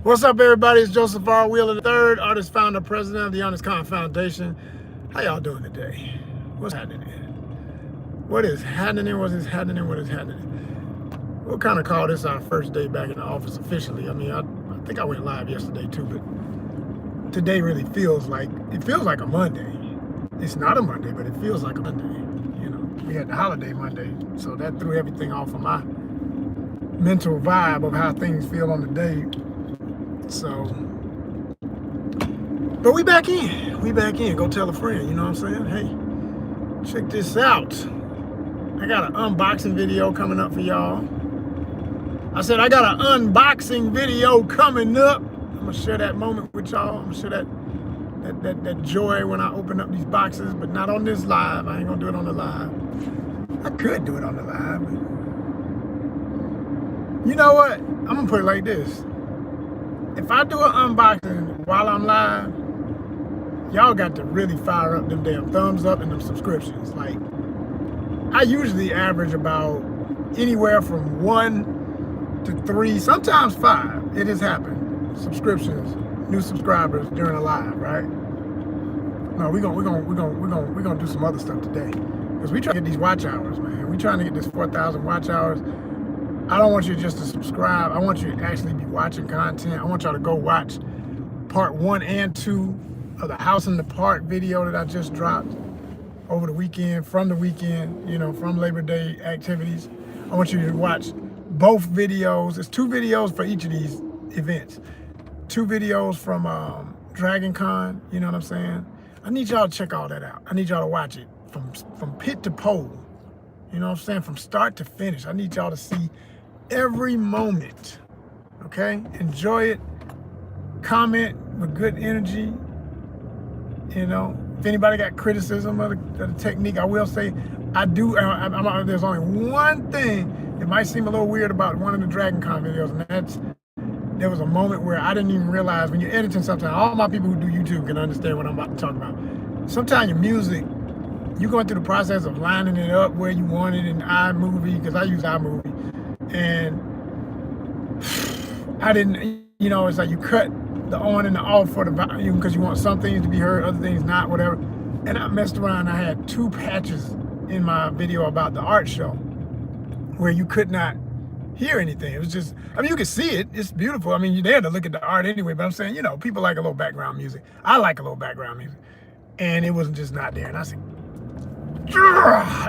What's up, everybody? It's Joseph R. Wheeler III, artist, founder, president of the ONYXCON Foundation. How y'all doing today? What's happening? What is happening? What is happening? What is happening? We'll kind of call this our first day back in the office officially. I mean, I think I went live yesterday too, but today really feels like a Monday. It's not a Monday, but it feels like a Monday. You know, we had the holiday Monday, so that threw everything off of my mental vibe of how things feel on the day. So, but we back in. Go tell a friend, you know what I'm saying? Hey, check this out. I got an unboxing video coming up for y'all. I said I got an unboxing video coming up. I'm gonna share that moment with y'all. I'm gonna share that joy when I open up these boxes, but not on this live. I ain't gonna do it on the live. I could do it on the live, but you know what? I'm gonna put it like this. If I do an unboxing while I'm live, y'all got to really fire up them damn thumbs up and them subscriptions. Like, I usually average about anywhere from 1 to 3, sometimes 5. It has happened. Subscriptions, new subscribers during a live, right? No, we're gonna do some other stuff today, because we try to get these watch hours, man. We trying to get this 4,000 watch hours. I don't want you just to subscribe. I want you to actually be watching content. I want y'all to go watch part 1 and 2 of the House in the Park video that I just dropped over the weekend, from the weekend, you know, from Labor Day activities. I want you to watch both videos. There's 2 videos for each of these events. 2 videos from Dragon Con, you know what I'm saying? I need y'all to check all that out. I need y'all to watch it from pit to pole. You know what I'm saying? From start to finish. I need y'all to see every moment, okay? Enjoy it. Comment with good energy. You know, if anybody got criticism of the technique, I will say there's only one thing. It might seem a little weird about one of the Dragon Con videos, and that's, there was a moment where I didn't even realize, when you're editing something, all my people who do YouTube can understand what I'm about to talk about. Sometimes your music, you're going through the process of lining it up where you want it in iMovie, because I use iMovie, and I didn't, you know, it's like you cut the on and the off for the volume because you want some things to be heard, other things not, whatever. And I messed around. I had 2 patches in my video about the art show where you could not hear anything. It was just, I mean, you can see it. It's beautiful. I mean, you're there to look at the art anyway, but I'm saying, you know, people like a little background music. I like a little background music. And it wasn't just not there. And I said,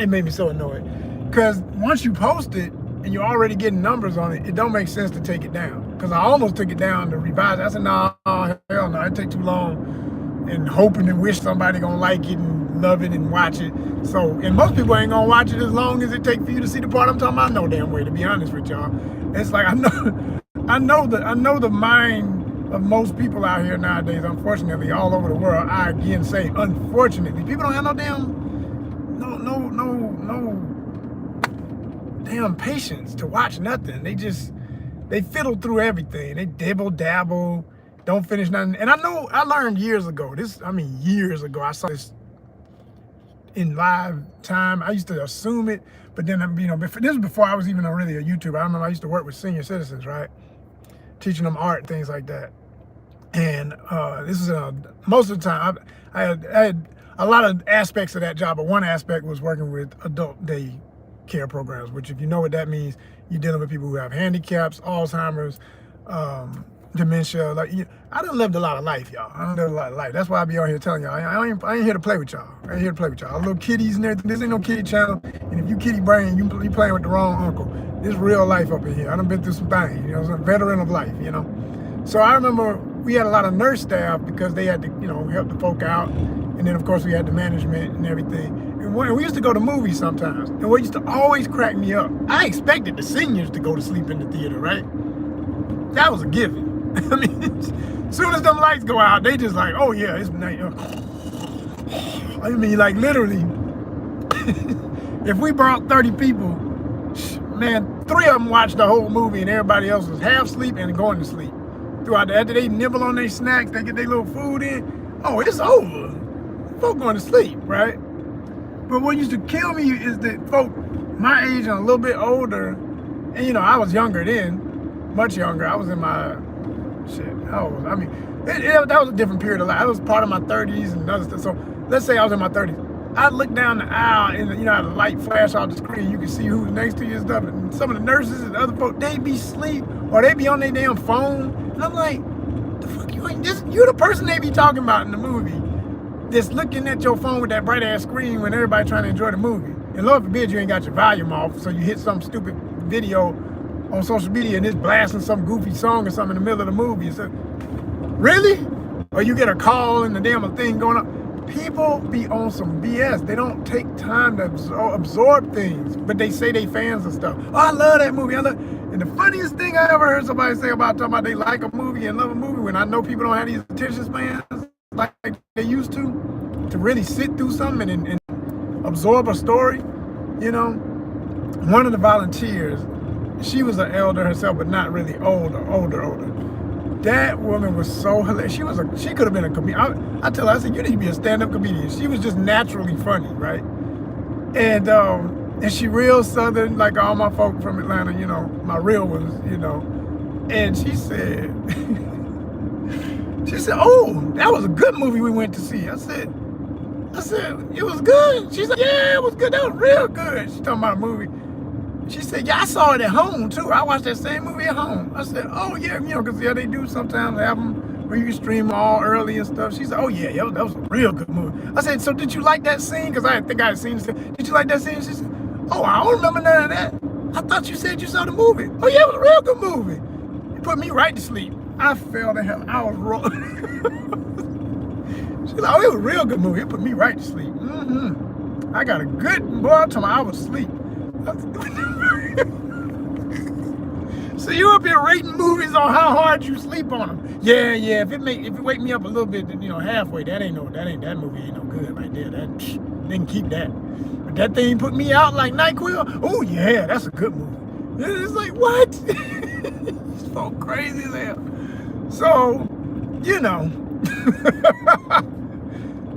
it made me so annoyed, because once you post it and you're already getting numbers on it, it don't make sense to take it down. Because I almost took it down to revise it. I said, no, hell no, it take too long, and hoping and wish somebody gonna like it and love it and watch it. So, and most people ain't gonna watch it as long as it take for you to see the part I'm talking about. No damn way, to be honest with y'all. It's like, I know the mind of most people out here nowadays, unfortunately, all over the world. I again say, unfortunately, people don't have no damn patience to watch nothing. They fiddle through everything. They dibble dabble, don't finish nothing. And I know, I learned years ago, years ago, I saw this in live time. I used to assume it, but then, you know, this was before I was even really a YouTuber. I remember I used to work with senior citizens, right? Teaching them art, things like that. And this is most of the time, I had a lot of aspects of that job, but one aspect was working with adult day care programs, which, if you know what that means, you're dealing with people who have handicaps, Alzheimer's, dementia. Like, I done lived a lot of life, y'all. I done lived a lot of life. That's why I be on here telling y'all, I ain't here to play with y'all. I ain't here to play with y'all. Little kitties and everything. This ain't no kitty channel. And if you kitty brain, you playing with the wrong uncle. This is real life up in here. I done been through some things, you know, I'm a veteran of life, you know. So I remember we had a lot of nurse staff, because they had to, you know, help the folk out. And then, of course, we had the management and everything. And we used to go to movies sometimes. And what used to always crack me up, I expected the seniors to go to sleep in the theater, right? That was a given. I mean, as soon as them lights go out, they just like, oh yeah, it's night. I mean, like, literally, if we brought 30 people, man, 3 of them watched the whole movie and everybody else was half asleep and going to sleep. Throughout the, after they nibble on their snacks, they get their little food in, oh, it's over. Folk going to sleep, right? But what used to kill me is that folk my age and a little bit older, and you know, I was younger then, much younger. I was in my, shit, how old was I? I mean, that was a different period of life. I was part of my 30s and other stuff. So let's say I was in my 30s. I'd look down the aisle and, you know, how the light flash off the screen. You can see who's next to you and stuff. And some of the nurses and other folks, they be asleep or they be on their damn phone. And I'm like, the fuck you ain't this? You're the person they be talking about in the movie. Just looking at your phone with that bright ass screen when everybody trying to enjoy the movie. And Lord forbid you ain't got your volume off, so you hit some stupid video on social media and it's blasting some goofy song or something in the middle of the movie. So, really? Or you get a call and the damn thing going on. People be on some BS. They don't take time to absorb things, but they say they fans of stuff. Oh, I love that movie. And the funniest thing I ever heard somebody say about talking about they like a movie and love a movie, when I know people don't have these attention spans like they used to really sit through something and absorb a story. You know, one of the volunteers, she was an elder herself, but not really older. That woman was so hilarious. She could have been a comedian. I tell her, I said, you need to be a stand-up comedian. She was just naturally funny, right? And she real Southern, like all my folk from Atlanta, you know, my real ones, you know. And she said, oh, that was a good movie we went to see. I said, it was good. She said, yeah, it was good. That was real good. She talking about a movie. She said, yeah, I saw it at home, too. I watched that same movie at home. I said, oh, yeah, you know, because, yeah, they do sometimes have them where you can stream all early and stuff. She said, oh, yeah, that was a real good movie. I said, so did you like that scene? Because I think I had seen it. Did you like that scene? She said, oh, I don't remember none of that. I thought you said you saw the movie. Oh, yeah, it was a real good movie. It put me right to sleep. I fell the hell. I was rolling. She's like, oh, it was a real good movie. It put me right to sleep. I got a good, boy, I'm talking about I was asleep. So you up here rating movies on how hard you sleep on them? Yeah. If it wake me up a little bit, you know, halfway, that movie ain't no good right there. That didn't keep that. But that thing put me out like NyQuil. Oh yeah, that's a good movie. It's like what? It's so crazy there. So, you know.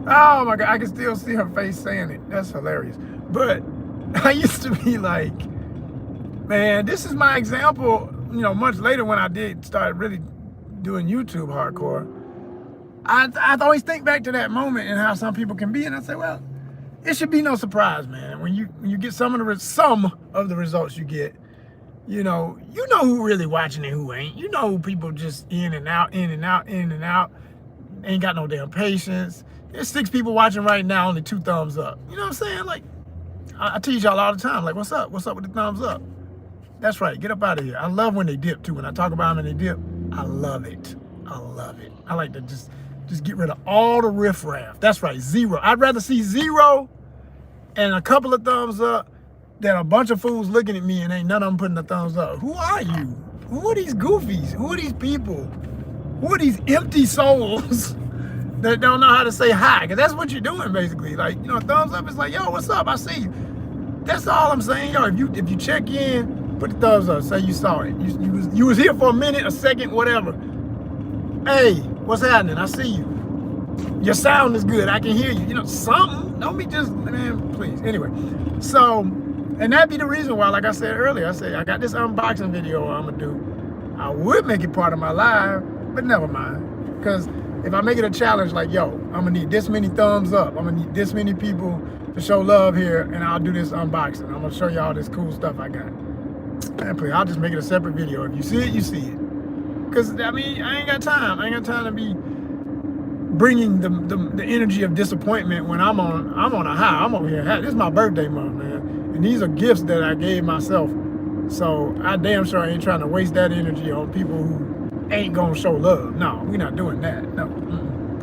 Oh my God, I can still see her face saying it. That's hilarious. But I used to be like, man, this is my example, you know, much later when I did start really doing YouTube hardcore. I always think back to that moment and how some people can be, and I say, well, it should be no surprise, man. When you get some of the results you get, you know who really watching and who ain't. You know who people just in and out, ain't got no damn patience. There's 6 people watching right now, only 2 thumbs up. You know what I'm saying? Like, I tease y'all all the time, like, what's up? What's up with the thumbs up? That's right, get up out of here. I love when they dip, too. When I talk about them and they dip, I love it. I like to just get rid of all the riffraff. That's right, 0. I'd rather see 0 and a couple of thumbs up than a bunch of fools looking at me and ain't none of them putting a thumbs up. Who are you? Who are these goofies? Who are these people? Who are these empty souls that don't know how to say hi? Because that's what you're doing, basically. Like, you know, thumbs up is like, yo, what's up? I see you. That's all I'm saying. Yo, if you check in, put the thumbs up. Say you saw it. You was here for a minute, a second, whatever. Hey, what's happening? I see you. Your sound is good. I can hear you. You know, something. Don't be just, man, please. Anyway, so, and that'd be the reason why, like I said earlier, I got this unboxing video I'm going to do. I would make it part of my live, but never mind. Because if I make it a challenge, like, yo, I'm going to need this many thumbs up. I'm going to need this many people to show love here, and I'll do this unboxing. I'm going to show you all this cool stuff I got. Man, please, I'll just make it a separate video. If you see it, you see it. Because, I mean, I ain't got time. I ain't got time to be bringing the energy of disappointment when I'm on a high. I'm over here. This is my birthday month, man. And these are gifts that I gave myself. So I damn sure ain't trying to waste that energy on people who ain't gonna show love. No, we're not doing that. No.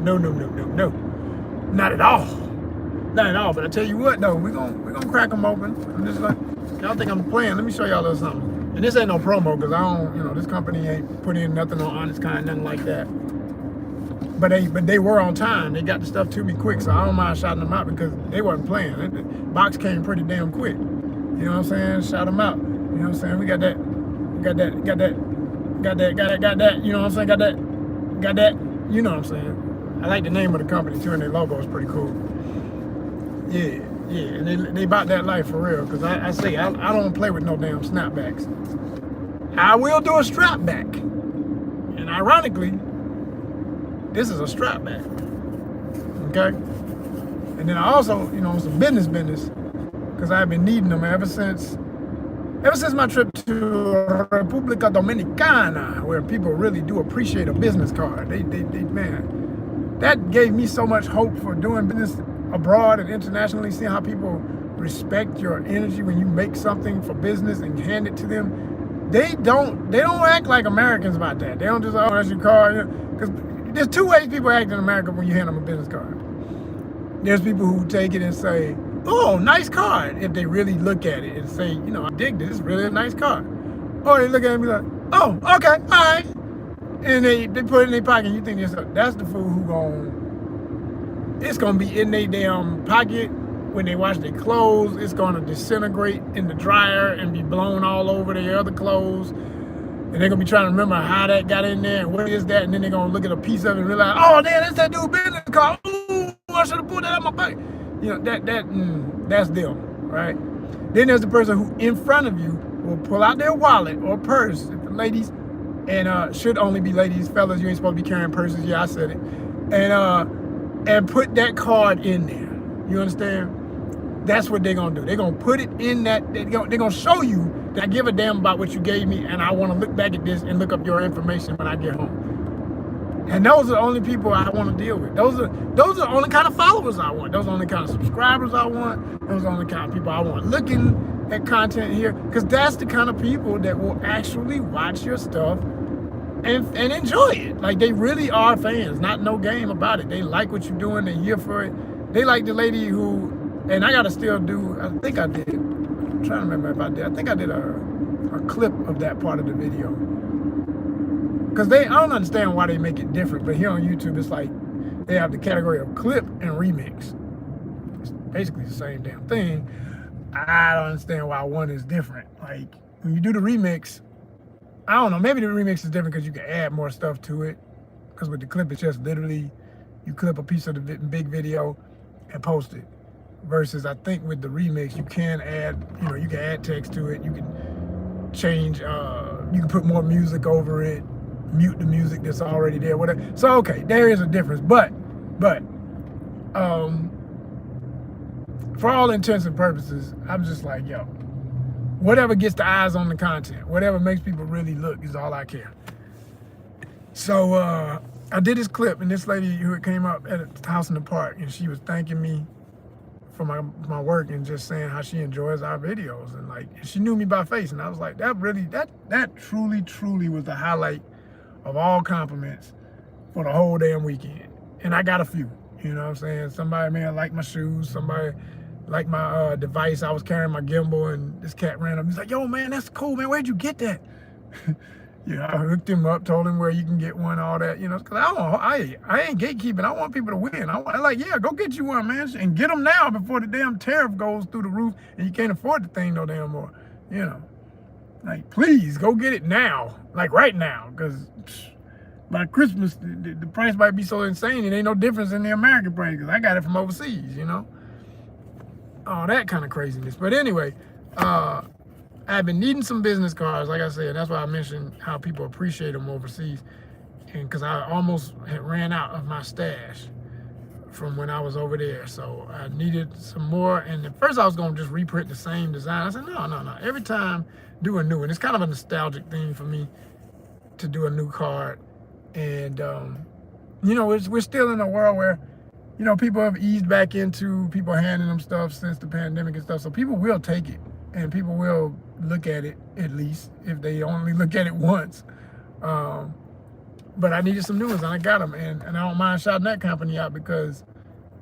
No. Not at all. Not at all. But I tell you what, though, we're gonna crack them open. I'm just like, y'all think I'm playing. Let me show y'all a little something. And this ain't no promo, because I don't, you know, this company ain't put in nothing on ONYXCON, nothing like that. But they were on time. They got the stuff to me quick, so I don't mind shouting them out because they wasn't playing. The box came pretty damn quick. You know what I'm saying? Shout them out. You know what I'm saying? We got that. You know what I'm saying? Got that. You know what I'm saying? I like the name of the company too, and their logo is pretty cool. Yeah. And they bought that life for real, because I don't play with no damn snapbacks. I will do a strap back. And ironically, this is a strap back. Okay? And then I also, some business, because I've been needing them ever since my trip to República Dominicana, where people really do appreciate a business card. They man, that gave me so much hope for doing business abroad and internationally, seeing how people respect your energy when you make something for business and hand it to them. They don't act like Americans about that. They don't just, oh, that's your card. Because there's two ways people act in America when you hand them a business card. There's people who take it and say, oh, nice card, if they really look at it and say, I dig this, it's really a nice card. Or they look at it and be like, oh, okay, all right. And they put it in their pocket, and you think that's the fool it's gonna be in their damn pocket when they wash their clothes. It's gonna disintegrate in the dryer and be blown all over their other clothes. And they're gonna be trying to remember how that got in there and what is that, and then they're gonna look at a piece of it and realize, oh, damn, that's that dude's business card. Ooh, I should have pulled that out of my pocket. That's them, right? Then there's the person who in front of you will pull out their wallet or purse, ladies, and should only be ladies, fellas, you ain't supposed to be carrying purses, yeah, I said it, and put that card in there. You understand? That's what they're gonna do. They're gonna put it in that, they're gonna show you that I give a damn about what you gave me, and I wanna look back at this and look up your information when I get home. And those are the only people I want to deal with. Those are the only kind of followers I want. Those are the only kind of subscribers I want. Those are the only kind of people I want looking at content here. Because that's the kind of people that will actually watch your stuff and enjoy it. Like, they really are fans, not no game about it. They like what you're doing. They're here for it. They like the lady who, and I got to still do, I think I did. I'm trying to remember if I did. I think I did a clip of that part of the video. Because I don't understand why they make it different, but here on YouTube, it's like they have the category of clip and remix. It's basically the same damn thing. I don't understand why one is different. Like, when you do the remix, I don't know, maybe the remix is different because you can add more stuff to it. Because with the clip, it's just literally, you clip a piece of the big video and post it. Versus, I think with the remix, you can add, you can add text to it. You can change, you can put more music over it. Mute the music that's already there, whatever. So okay, there is a difference, but for all intents and purposes, I'm just like, yo, whatever gets the eyes on the content, whatever makes people really look is all I care. So I did this clip, and this lady who came up at the house in the park, and she was thanking me for my work and just saying how she enjoys our videos, and like, she knew me by face, and I was like, that truly was the highlight of all compliments for the whole damn weekend. And I got a few, you know what I'm saying? Somebody may have liked my shoes, somebody liked my device. I was carrying my gimbal, and this cat ran up. He's like, yo, man, that's cool, man. Where'd you get that? I hooked him up, told him where you can get one, all that, because I ain't gatekeeping. I want people to win. I'm like, yeah, go get you one, man, and get them now before the damn tariff goes through the roof and you can't afford the thing no damn more, Like, please, go get it now, like right now, because by Christmas, the price might be so insane, it ain't no difference in the American price, because I got it from overseas, all that kind of craziness. But anyway, I've been needing some business cards, like I said. That's why I mentioned how people appreciate them overseas, and because I almost had ran out of my stash from when I was over there, so I needed some more. And at first I was going to just reprint the same design. I said, no, every time do a new one. It's kind of a nostalgic thing for me to do a new card. And we're still in a world where people have eased back into people handing them stuff since the pandemic and stuff, so people will take it, and people will look at it, at least if they only look at it once. But I needed some new ones, and I got them, and I don't mind shouting that company out because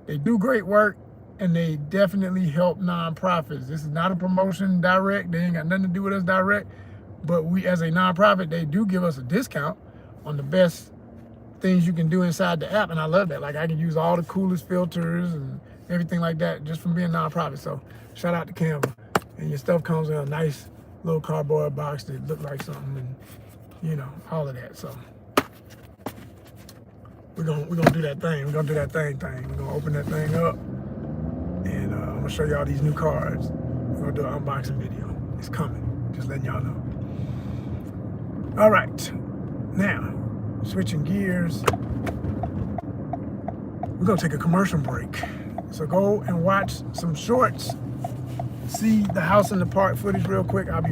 they do great work, and they definitely help nonprofits. This is not a promotion direct. They ain't got nothing to do with us direct, but we, as a nonprofit, they do give us a discount on the best things you can do inside the app, and I love that. Like, I can use all the coolest filters and everything like that just from being a nonprofit. So shout out to Canva. And your stuff comes in a nice little cardboard box that look like something, and all of that. So we're gonna do that thing. We're gonna do that thing. We're gonna open that thing up, and I'm gonna show y'all these new cards. We're gonna do an unboxing video. It's coming. Just letting y'all know. All right, now switching gears. We're gonna take a commercial break. So go and watch some shorts. See the house in the park footage real quick. I'll be